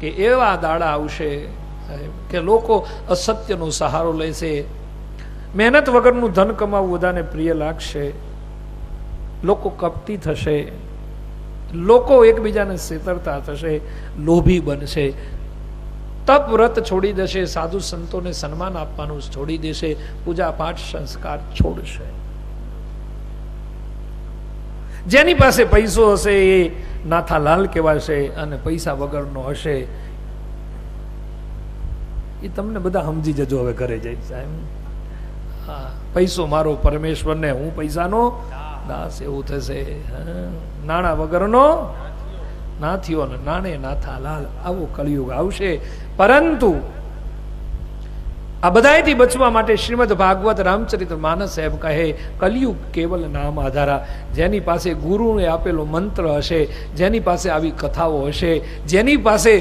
કે એવા દાડા આવશે કે લોકો અસત્યનો સહારો લેશે, મહેનત વગરનું ધન કમાવવું બધાને પ્રિય લાગશે, લોકો કપટી થશે, લોકો એકબીજાને છેતરતા થશે, લોભી બનશે, તપ વ્રત છોડી દેશે, સાધુ સંતોને સન્માન આપવાનું છોડી દેશે, પૂજા પાઠ સંસ્કાર છોડશે. જેની પાસે પૈસો હશે એ નાથાલાલ કહેવાશે અને પૈસા વગરનો હશે એ તમને બધા સમજી જજો. હવે ઘરે જઈ સાહેબ, હા, પૈસો મારો પરમેશ્વરને, હું પૈસાનો દાસ, એવું થશે. નાણાં વગરનો ના થયો ને નાણે નાથાલાલ, આવો કળિયુગ આવશે. પરંતુ આ બધાથી બચવા માટે શ્રીમદ ભાગવત રામચરિત માનસ એમ કહે, કલિયુગ કેવલ નામ આધારા. જેની પાસે ગુરુએ આપેલો મંત્ર હશે, જેની પાસે આવી કથાઓ હશે, જેની પાસે